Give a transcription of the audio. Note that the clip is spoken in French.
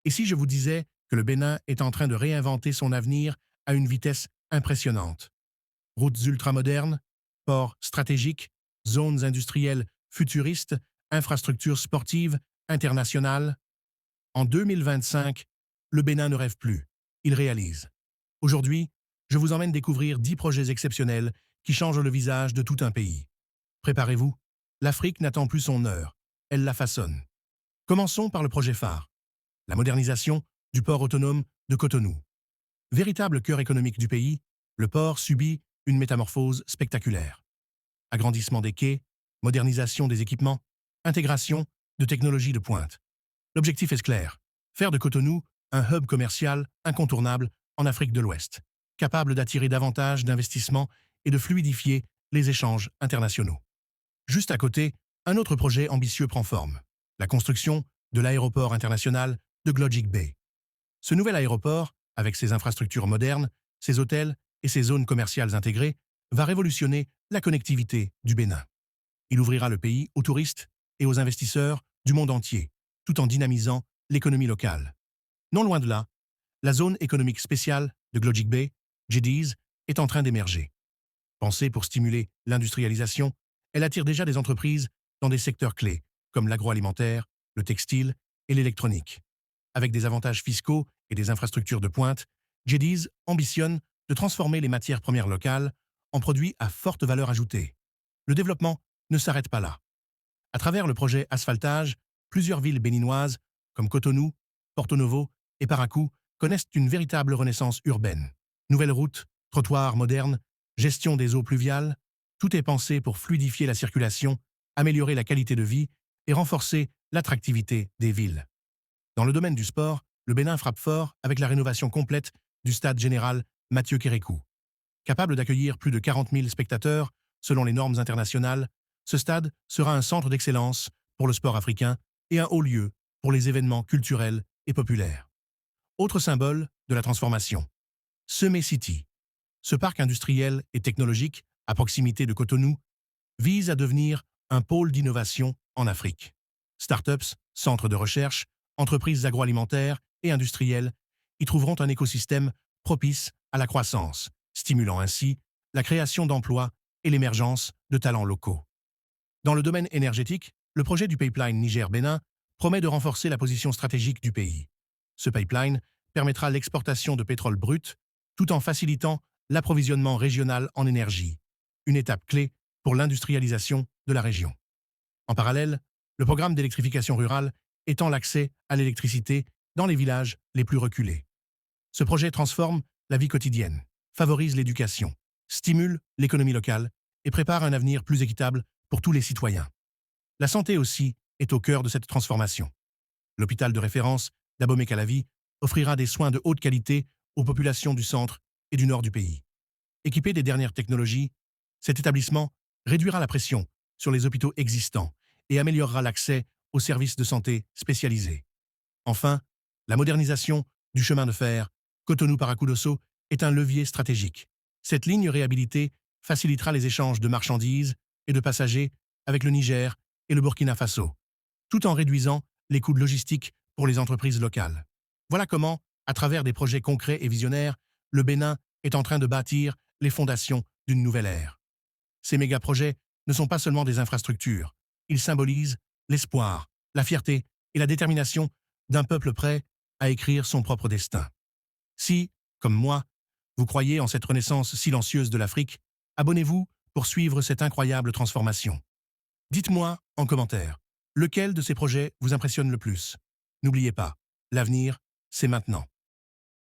Et si je vous disais que le Bénin est en train de réinventer son avenir à une vitesse impressionnante? Routes ultramodernes, ports stratégiques, zones industrielles futuristes, infrastructures sportives internationales. En 2025, le Bénin ne rêve plus, il réalise. Aujourd'hui, je vous emmène découvrir 10 projets exceptionnels qui changent le visage de tout un pays. Préparez-vous, l'Afrique n'attend plus son heure, elle la façonne. Commençons par le projet phare, la modernisation du port autonome de Cotonou. Véritable cœur économique du pays, le port subit une métamorphose spectaculaire. Agrandissement des quais, modernisation des équipements, intégration de technologies de pointe. L'objectif est clair, faire de Cotonou un hub commercial incontournable en Afrique de l'Ouest, capable d'attirer davantage d'investissements et de fluidifier les échanges internationaux. Juste à côté, un autre projet ambitieux prend forme, la construction de l'aéroport international de Glodjig Bay. Ce nouvel aéroport, avec ses infrastructures modernes, ses hôtels et ses zones commerciales intégrées, va révolutionner la connectivité du Bénin. Il ouvrira le pays aux touristes et aux investisseurs du monde entier, tout en dynamisant l'économie locale. Non loin de là, la zone économique spéciale de Glodjig Bay, GDIZ, est en train d'émerger. Pensée pour stimuler l'industrialisation, elle attire déjà des entreprises dans des secteurs clés, comme l'agroalimentaire, le textile et l'électronique. Avec des avantages fiscaux et des infrastructures de pointe, GDIZ ambitionne de transformer les matières premières locales en produits à forte valeur ajoutée. Le développement ne s'arrête pas là. À travers le projet Asphaltage, plusieurs villes béninoises, comme Cotonou, Porto Novo et Parakou, connaissent une véritable renaissance urbaine. Nouvelles routes, trottoirs modernes, gestion des eaux pluviales, tout est pensé pour fluidifier la circulation, améliorer la qualité de vie et renforcer l'attractivité des villes. Dans le domaine du sport, le Bénin frappe fort avec la rénovation complète du stade général Mathieu Kérékou. Capable d'accueillir plus de 40 000 spectateurs, selon les normes internationales, ce stade sera un centre d'excellence pour le sport africain et un haut lieu pour les événements culturels et populaires. Autre symbole de la transformation, Semé City. Ce parc industriel et technologique, à proximité de Cotonou, vise à devenir un pôle d'innovation en Afrique. Startups, centres de recherche, entreprises agroalimentaires et industrielles y trouveront un écosystème propice à la croissance, stimulant ainsi la création d'emplois et l'émergence de talents locaux. Dans le domaine énergétique, le projet du pipeline Niger-Bénin promet de renforcer la position stratégique du pays. Ce pipeline permettra l'exportation de pétrole brut tout en facilitant l'approvisionnement régional en énergie, une étape clé pour l'industrialisation de la région. En parallèle, le programme d'électrification rurale étend l'accès à l'électricité dans les villages les plus reculés. Ce projet transforme la vie quotidienne, favorise l'éducation, stimule l'économie locale et prépare un avenir plus équitable pour tous les citoyens. La santé aussi est au cœur de cette transformation. L'hôpital de référence d'Abomey-Calavi offrira des soins de haute qualité aux populations du centre et du nord du pays. Équipé des dernières technologies, cet établissement réduira la pression sur les hôpitaux existants et améliorera l'accès aux services de santé spécialisés. Enfin, la modernisation du chemin de fer Cotonou-Parakou-Dosso est un levier stratégique. Cette ligne réhabilitée facilitera les échanges de marchandises et de passagers avec le Niger et le Burkina Faso, tout en réduisant les coûts de logistique pour les entreprises locales. Voilà comment, à travers des projets concrets et visionnaires, le Bénin est en train de bâtir les fondations d'une nouvelle ère. Ces méga-projets ne sont pas seulement des infrastructures, ils symbolisent l'espoir, la fierté et la détermination d'un peuple prêt à écrire son propre destin. Si, comme moi, vous croyez en cette renaissance silencieuse de l'Afrique, abonnez-vous pour suivre cette incroyable transformation. Dites-moi en commentaire, lequel de ces projets vous impressionne le plus? N'oubliez pas, l'avenir, c'est maintenant.